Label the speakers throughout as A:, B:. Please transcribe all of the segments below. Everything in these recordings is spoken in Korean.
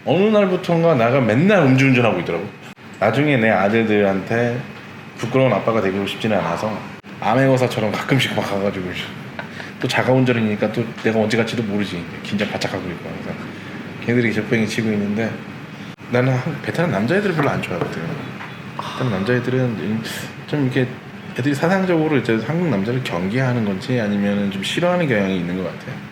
A: 어느 날부터인가 나가 맨날 음주운전하고 있더라고. 나중에 내 아들들한테 부끄러운 아빠가 되고 싶지는 않아서 암행어사처럼 가끔씩 막 가가지고 또 자가운전이니까 또 내가 언제 갈지도 모르지. 긴장 바짝 하고 있고 항상 걔들이 적병이 치고 있는데 나는 베트남 남자애들을 별로 안 좋아하거든. 베트남 남자애들은 좀 이렇게 애들이 사상적으로 이제 한국 남자를 경계하는 건지 아니면 좀 싫어하는 경향이 있는 것 같아요.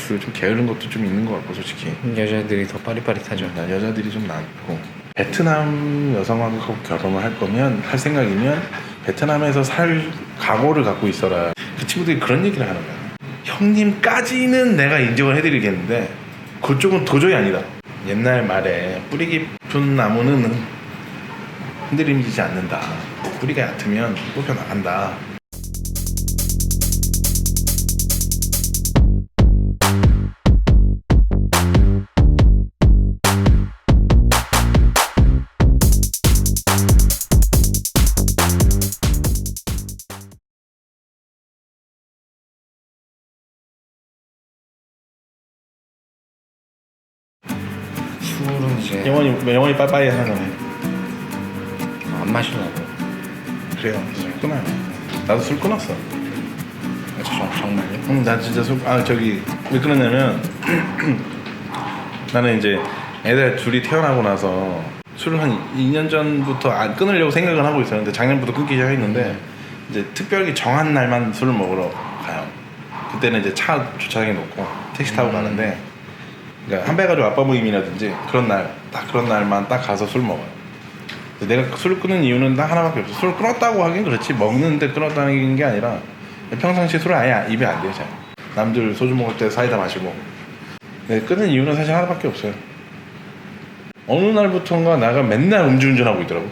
A: 그리고 좀 게으른 것도 좀 있는 것 같고 솔직히
B: 여자들이 더 빠릿빠릿하죠.
A: 난 여자들이 좀 많고 베트남 여성하고 결혼을 할 거면 할 생각이면 베트남에서 살 각오를 갖고 있어라. 그 친구들이 그런 얘기를 하는 거야. 형님까지는 내가 인정을 해드리겠는데 그쪽은 도저히 아니다. 옛날 말에 뿌리 깊은 나무는 흔들리지 않는다. 뿌리가 얕으면 뽑혀 나간다.
B: 술은 이제
A: 영원히 빠빠이 하는 거네.
B: 안 마시려고.
A: 그래요. 술 끊어요. 나도 술 끊었어.
B: 정말요?
A: 응, 나 진짜 저기 왜 끊었냐면 나는 이제 애들 둘이 태어나고 나서 술을 한 2년 전부터 안 끊으려고 생각을 하고 있었는데 작년부터 끊기 시작했는데 이제 특별히 정한 날만 술을 먹으러 가요. 그때는 이제 차 주차장에 놓고 택시 타고 가는데 그러니까 한배 가지고 아빠 모임이라든지 그런 날만 딱 가서 술 먹어요. 내가 술을 끊는 이유는 딱 하나밖에 없어. 술을 끊었다고 하긴 그렇지 먹는데 끊었다는 게 아니라 평상시에 술을 아예 입에 안 대요. 잘. 남들 소주 먹을 때 사이다 마시고. 네, 끊는 이유는 사실 하나밖에 없어요. 어느 날부터인가 나가 맨날 음주운전하고 있더라고.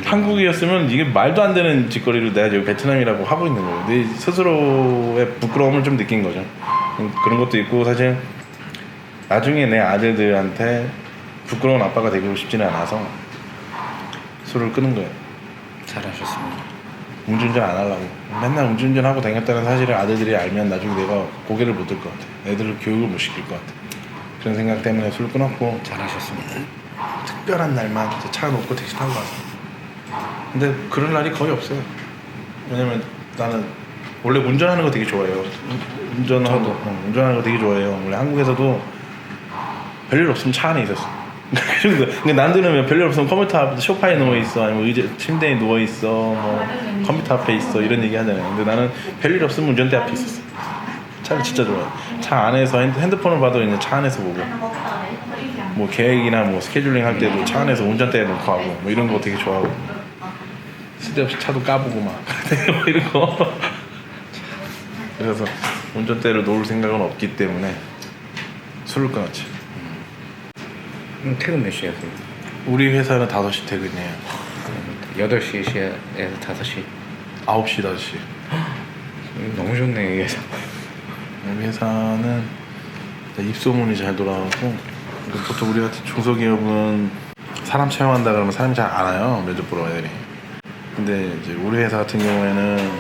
A: 한국이었으면 이게 말도 안 되는 짓거리를 내가 여기 베트남이라고 하고 있는 거예요. 내 스스로의 부끄러움을 좀 느낀 거죠. 그런 것도 있고 사실 나중에 내 아들들한테 부끄러운 아빠가 되고 싶지는 않아서 술을 끊은 거예요.
B: 잘하셨습니다.
A: 음주운전 안 하려고. 맨날 음주운전하고 다녔다는 사실을 아들들이 알면 나중에 내가 고개를 못 들 것 같아. 애들을 교육을 못 시킬 것 같아. 그런 생각 때문에 술을 끊었고
B: 잘하셨습니다.
A: 특별한 날만 차 놓고 택시 타고 가서. 근데 그런 날이 거의 없어요. 왜냐면 나는 원래 운전하는 거 되게 좋아해요. 운전하는 거 되게 좋아해요. 원래 한국에서도 별일 없으면 차 안에 있었어. 근데 남들은 별일 없으면 컴퓨터 앞에 소파에 누워 있어, 아니면 의자 침대에 누워 있어, 뭐 컴퓨터 앞에 있어 이런 얘기 하잖아요. 근데 나는 별일 없으면 운전대 앞에 있었어. 차를 진짜 좋아해. 차 안에서 핸드폰을 봐도 이제 차 안에서 보고, 뭐 계획이나 뭐 스케줄링 할 때도 차 안에서 운전대에 놓고 하고, 뭐 이런 거 되게 좋아하고, 쓸데없이 차도 까보고 막 뭐 이런 거. 그래서 운전대를 놓을 생각은 없기 때문에 술을 끊었지.
B: 퇴근 몇 시에 하세요?
A: 우리 회사는 5시 퇴근이에요.
B: 8시에서 5시?
A: 9시, 5시.
B: 너무 좋네, 이 회사.
A: 우리 회사는 입소문이 잘 돌아가고, 보통 우리 같은 중소기업은 사람 채용한다 그러면 사람이 잘 안 와요, 면접 보러 애들이. 근데 이제 우리 회사 같은 경우에는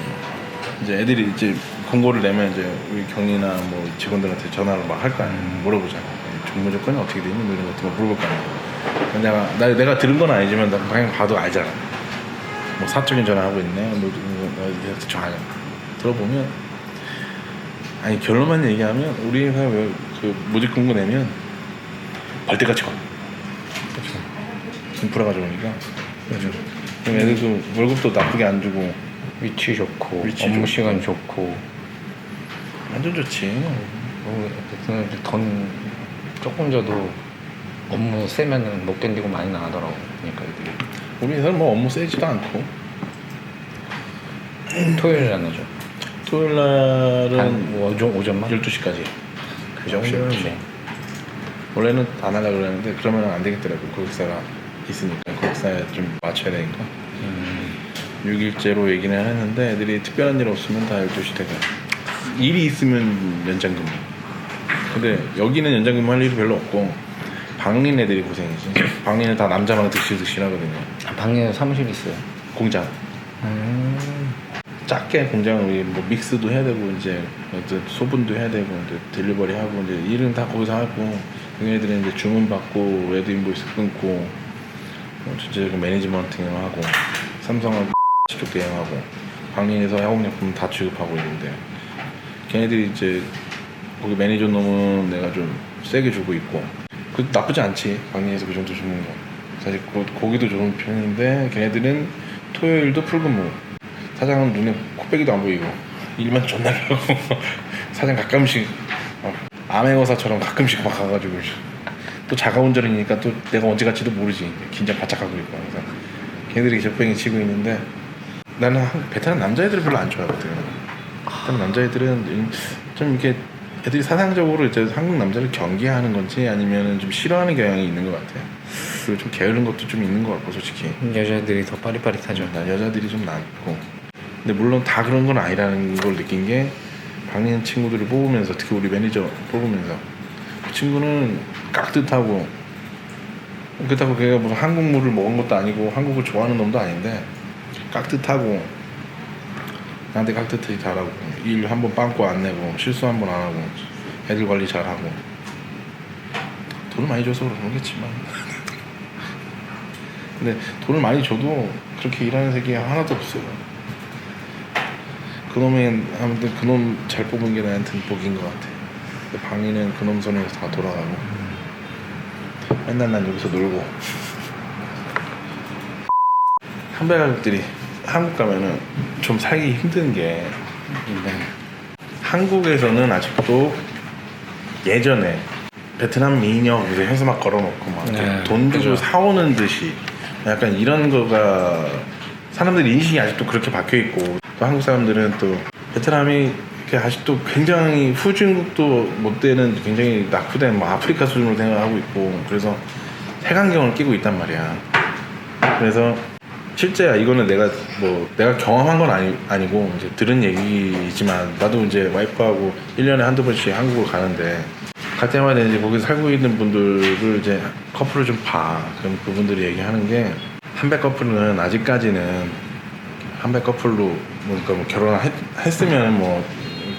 A: 이제 애들이 이제 공고를 내면 이제 우리 경리나 뭐 직원들한테 전화를 막 할 거 아니에요. 물어보잖아. 근무 조건이 어떻게 되니? 뭐 이런 것도 물어볼 거 아니에요. 내가 들은 건 아니지만 나 그냥 봐도 알잖아. 뭐 사적인 전화하고 있네. 뭐 전화 들어보면 아니 결론만 얘기하면 우리 회사 그 모집 공고 내면 벌떼같이 가. 그렇죠. 인프라가 좋으니까. 그렇죠. 그럼 애들도 월급도 나쁘게 안 주고
B: 위치 좋고 업무 시간 좋고
A: 완전 좋지.
B: 돈 조금 줘도 업무 세면은 못 견디고 많이 나가더라고. 그러니까 애들이.
A: 우리 회사는 뭐 업무 세지도 않고.
B: 토요일에 안 하죠?
A: 토요일 날은
B: 오전만?
A: 12시까지.
B: 그 정도는 뭐.
A: 원래는 안 하려고 그랬는데 그러면 안 되겠더라고. 고객사가 있으니까 고객사에 좀 맞춰야 되니까 6일째로 얘기는 했는데 애들이 특별한 일 없으면 다 12시 퇴근. 일이 있으면 연장 근무. 근데 여기는 연장 근무 할 일이 별로 없고 방린 애들이 고생이지. 방린은 다 남자만 득실득실하거든요.
B: 방에 사무실 있어요?
A: 공장. 작게 공장을 우리 뭐 믹스도 해야 되고 이제 소분도 해야 되고 이제 딜리버리 하고 이제 일은 다 거기서 하고 걔네들은 이제 주문 받고 레드 인보이스 끊고 전체적인 매니지먼팅하고 삼성하고 쪽 대행하고 방린에서 화공약품 다 취급하고 있는데 걔네들이 이제 거기 매니저 놈은 내가 좀 세게 주고 있고 그 나쁘지 않지. 방린에서 그 정도 주는 거 사실 거기도 좋은 편인데 걔네들은 토요일도 풀근무. 사장은 눈에 코빼기도 안 보이고 일만 존나 하고 사장 가끔씩 암행어사처럼 가끔씩 막 가가지고 또 자가운전이니까 또 내가 언제 갈지도 모르지. 긴장 바짝 하고 있고 항상 걔네들이 적병이 치고 있는데 나는 베트남 남자애들을 별로 안 좋아하거든. 베트남 남자애들은 좀 이렇게 애들이 사상적으로 이제 한국 남자를 경계하는 건지 아니면 좀 싫어하는 경향이 있는 것 같아. 그리고 좀 게으른 것도 좀 있는 것 같고 솔직히
B: 여자들이 더 빠릿빠릿하죠.
A: 난 여자들이 좀 낫고 근데 물론 다 그런 건 아니라는 걸 느낀 게 방린 친구들을 뽑으면서 특히 우리 매니저 뽑으면서 그 친구는 깍듯하고 그렇다고 걔가 무슨 한국물을 먹은 것도 아니고 한국을 좋아하는 놈도 아닌데 깍듯하고 나한테 깍듯하게 잘하고 일 한 번 빵꾸 안 내고 실수 한 번 안 하고 애들 관리 잘하고 돈을 많이 줘서 그러겠지만 근데 돈을 많이 줘도 그렇게 일하는 새끼가 하나도 없어요. 그놈의 아무튼 그놈 잘 뽑은 게 나한테는 복인 것 같아. 근데 방위는 그놈 손에서 다 돌아가고 맨날 난 여기서 놀고 한배 가족들이 한국 가면은 좀 살기 힘든 게 한국에서는 아직도 예전에 베트남 미녀 무슨 현수막 걸어놓고 막 돈 주고
B: 그죠.
A: 사오는 듯이 약간 이런 거가 사람들 인식이 아직도 그렇게 박혀 있고 또 한국 사람들은 또 베트남이 이렇게 아직도 굉장히 후진국도 못 되는 굉장히 낙후된 뭐 아프리카 수준으로 생각하고 있고 그래서 색안경을 끼고 있단 말이야. 그래서 실제야 이거는 내가 경험한 건 아니고 이제 들은 얘기지만 나도 이제 와이프하고 1년에 한두 번씩 한국을 가는데 갈 때마다 이제 거기 살고 있는 분들을 이제 커플을 좀 봐. 그럼 그분들이 얘기하는 게 한백 커플은 아직까지는 한백 커플로 그러니까 뭐 결혼을 했으면 뭐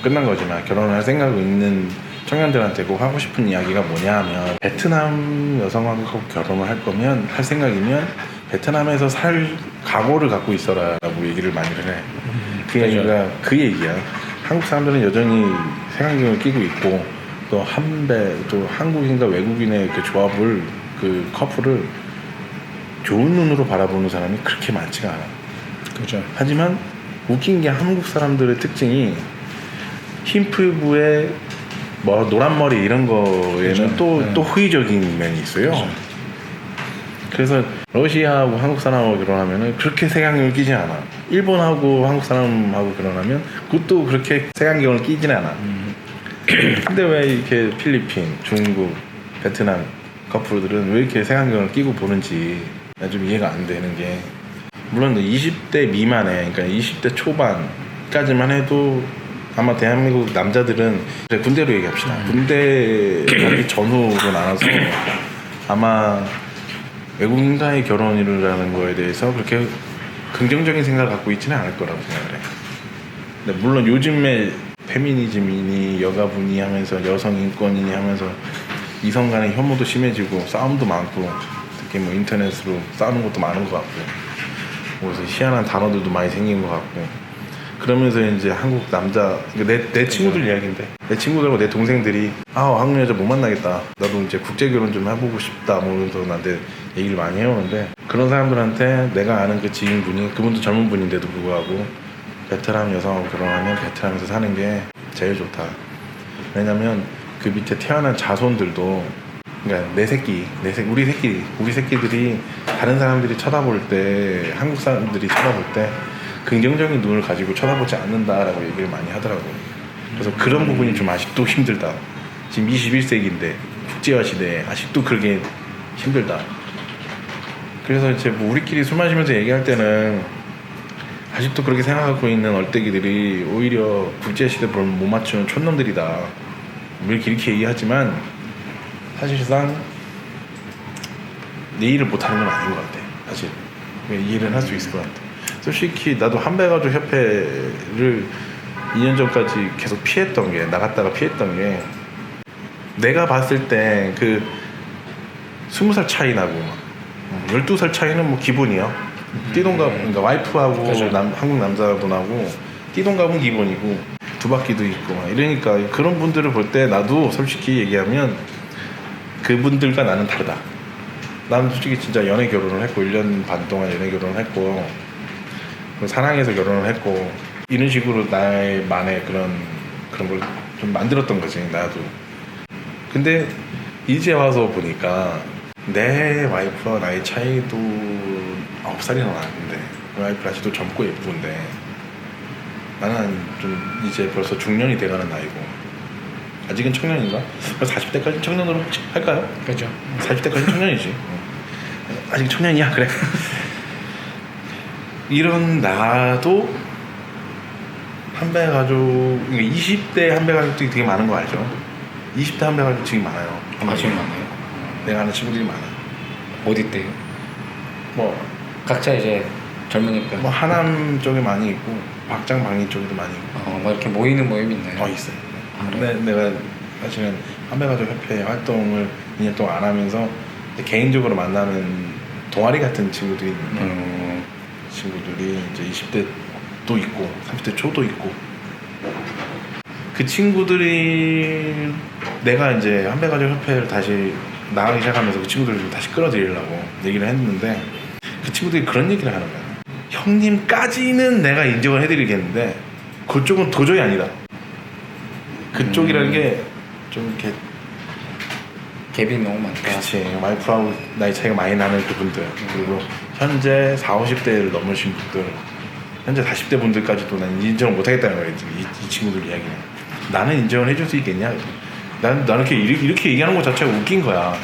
A: 끝난 거지만 결혼을 할 생각이 있는 청년들한테 꼭 하고 싶은 이야기가 뭐냐 하면 베트남 여성하고 결혼을 할 거면 할 생각이면 베트남에서 살 각오를 갖고 있어라 라고 얘기를 많이를 해. 그 얘기가 그 얘기야. 한국 사람들은 여전히 색안경을 끼고 있고 또 또 한국인과 외국인의 그 조합을 그 커플을 좋은 눈으로 바라보는 사람이 그렇게 많지가 않아.
B: 그죠.
A: 하지만 웃긴 게 한국 사람들의 특징이 흰 피부에 뭐 노란 머리 이런 거에는 또 호의적인 면이 있어요. 그죠. 그래서 러시아하고 한국 사람하고 결혼하면은 그렇게 색안경을 끼지 않아. 일본하고 한국 사람하고 결혼하면 그것도 그렇게 색안경을 끼진 않아. 근데 왜 이렇게 필리핀, 중국, 베트남 커플들은 왜 이렇게 색안경을 끼고 보는지 좀 이해가 안 되는 게 물론 20대 미만에 그러니까 20대 초반까지만 해도 아마 대한민국 남자들은 군대로 얘기합시다. 군대 가기 전후로 나눠서 아마 외국인과의 결혼이라는 거에 대해서 그렇게 긍정적인 생각을 갖고 있지는 않을 거라고 생각을 해. 근데 물론 요즘에 페미니즘이니 여가분이 하면서 여성 인권이니 하면서 이성 간의 혐오도 심해지고 싸움도 많고 특히 뭐 인터넷으로 싸우는 것도 많은 것 같고 그래서 희한한 단어들도 많이 생긴 것 같고 그러면서 이제 한국 남자 내 친구들 이야기인데 내 친구들하고 내 동생들이 한국 여자 못 만나겠다 나도 이제 국제 결혼 좀 해보고 싶다 뭐 이러면서 나한테 얘기를 많이 해오는데 그런 사람들한테 내가 아는 그 지인분이 그분도 젊은 분인데도 불구하고 베트남 여성하고 결혼하면 베트남에서 사는 게 제일 좋다. 왜냐면 그 밑에 태어난 자손들도 그러니까 우리 새끼들이 다른 사람들이 쳐다볼 때 한국 사람들이 쳐다볼 때 긍정적인 눈을 가지고 쳐다보지 않는다라고 얘기를 많이 하더라고요. 그래서 그런 부분이 좀 아직도 힘들다. 지금 21세기인데 국제화 시대에 아직도 그게 힘들다. 그래서 이제 뭐 우리끼리 술 마시면서 얘기할 때는 아직도 그렇게 생각하고 있는 얼떼기들이 오히려 국제시대 못 맞추는 촌놈들이다. 이렇게 얘기하지만 사실상 내 일을 못하는 건 아닌 것 같아. 사실 이해를 할 수 있을 것 같아. 솔직히 나도 한배가족 협회를 2년 전까지 계속 피했던 게 나갔다가 피했던 게 내가 봤을 때 그 20살 차이 나고 12살 차이는 뭐 기본이야. 띠동갑, 그러니까 와이프하고
B: 그죠.
A: 한국 남자분하고 띠동갑은 기본이고 두 바퀴도 있고 막 이러니까 그런 분들을 볼 때 나도 솔직히 얘기하면 그분들과 나는 다르다. 나는 솔직히 진짜 연애 결혼을 했고 1년 반 동안 연애 결혼을 했고 사랑해서 결혼을 했고 이런 식으로 나만의 그런 걸 좀 만들었던 거지 나도. 근데 이제 와서 보니까 내 와이프와 나의 차이도 9살이나 나는데 와이프 아직도 젊고 예쁜데 나는 좀 이제 벌써 중년이 돼가는 나이고 아직은 청년인가? 40대까지 청년으로 할까요?
B: 그죠.
A: 40대까지 청년이지. 아직 청년이야 그래. 이런 나도 한배 가족 20대 한배 가족들이 되게 많은 거 알죠? 20대 한배 가족 되게 많아요.
B: 아직 많아요.
A: 내가 아는 친구들이 많아.
B: 어디 때요?
A: 뭐
B: 각자 이제 젊으니까
A: 뭐 하남 쪽에 많이 있고 박장 방위 쪽에도 많이 있고
B: 뭐 이렇게 모이는 모임이 있나요?
A: 있어요.
B: 아,
A: 근데 내가 사실은 한배가족 협회 활동을 2년 동안 안 하면서 개인적으로 만나는 동아리 같은 친구들이 있는데 친구들이 이제 20대도 있고 30대 초도 있고 그 친구들이 내가 이제 한배가족 협회를 다시 나가기 시작하면서 그 친구들을 좀 다시 끌어들이려고 얘기를 했는데 그 친구들이 그런 얘기를 하는 거야. 형님까지는 내가 인정을 해드리겠는데 그쪽은 도저히 아니다. 그쪽이라는 게 좀 이렇게
B: 갭이 너무 많다.
A: 그렇지 와이프하고 나이 차이가 많이 나는 그분들 그리고 현재 40, 50대를 넘으신 분들 현재 40대 분들까지도 난 인정을 못하겠다는 거예요. 이 친구들 이야기는 나는 인정을 해줄 수 있겠냐. 나는 이렇게 얘기하는 것 자체가 웃긴 거야.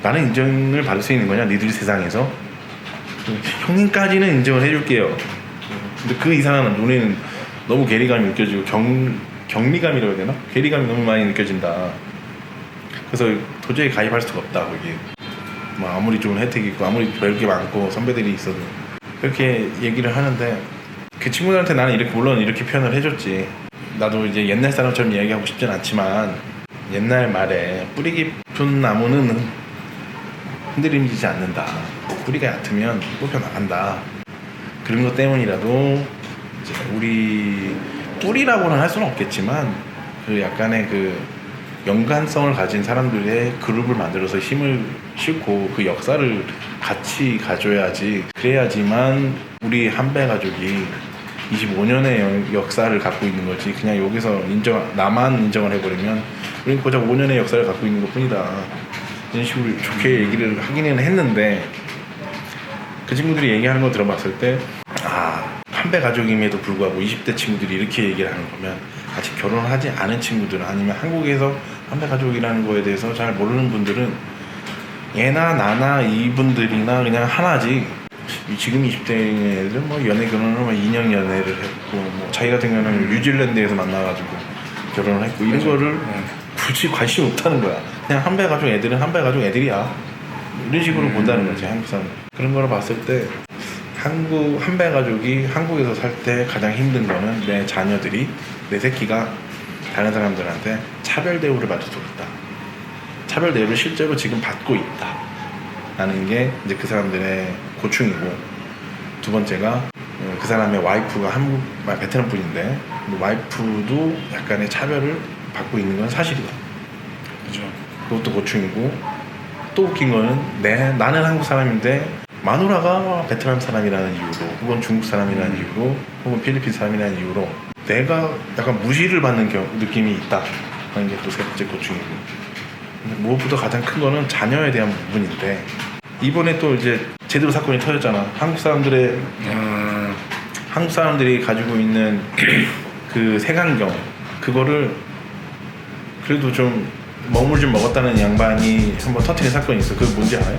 A: 나는 인정을 받을 수 있는 거냐 니들 세상에서. 형님까지는 인정을 해줄게요. 근데 그 이상은 우리는 너무 괴리감이 느껴지고 격리감이라고 해야 되나? 괴리감이 너무 많이 느껴진다. 그래서 도저히 가입할 수가 없다 거기. 뭐 아무리 좋은 혜택이 있고 아무리 배울 게 많고 선배들이 있어도 그렇게 얘기를 하는데 그 친구들한테 나는 물론 이렇게 표현을 해줬지. 나도 이제 옛날 사람처럼 이야기하고 싶진 않지만 옛날 말에 뿌리 깊은 나무는 흔들리지 않는다. 뿌리가 얕으면 뽑혀 나간다. 그런 것 때문이라도 이제 우리 뿌리라고는 할 수는 없겠지만 그 약간의 그 연관성을 가진 사람들의 그룹을 만들어서 힘을 싣고 그 역사를 같이 가져야지. 그래야지만 우리 한배 가족이 25년의 역사를 갖고 있는 거지. 그냥 여기서 나만 인정을 해버리면 우리는 고작 5년의 역사를 갖고 있는 것 뿐이다. 이런 식으로 좋게 얘기를 하기는 했는데 그 친구들이 얘기하는 거 들어봤을 때 한배 가족임에도 불구하고 20대 친구들이 이렇게 얘기를 하는 거면 아직 결혼을 하지 않은 친구들은 아니면 한국에서 한배 가족이라는 거에 대해서 잘 모르는 분들은 얘나 나나 이분들이나 그냥 하나지. 지금 20대 애들은 뭐 연애 결혼을 뭐 2년 연애를 했고 뭐 자기 같은 경우는 뉴질랜드에서 만나가지고 결혼을 했고 이런 거를 굳이 관심 없다는 거야. 그냥 한배 가족 애들은 한배 가족 애들이야. 이런 식으로 본다는 거지 한국 사람. 그런 거를 봤을 때 한배 가족이 한국에서 살 때 가장 힘든 거는 내 자녀들이 내 새끼가 다른 사람들한테 차별 대우를 받을 수 있다. 차별 대우를 실제로 지금 받고 있다. 라는 게 이제 그 사람들의 고충이고 두 번째가 그 사람의 와이프가 베트남 분인데 와이프도 약간의 차별을 받고 있는 건 사실이다.
B: 그죠.
A: 그것도 고충이고 또 웃긴 거는 나는 한국 사람인데 마누라가 베트남 사람이라는 이유로 혹은 중국 사람이라는 이유로 혹은 필리핀 사람이라는 이유로 내가 약간 무시를 받는 느낌이 있다 하는 게 또 세 번째 고충이고 무엇보다 가장 큰 거는 자녀에 대한 부분인데 이번에 또 이제 제대로 사건이 터졌잖아. 한국 사람들이 가지고 있는 그 색안경 그거를 그래도 좀 먹물좀 먹었다는 양반이 한번 터뜨린 사건이 있어. 그거 뭔지 알아요?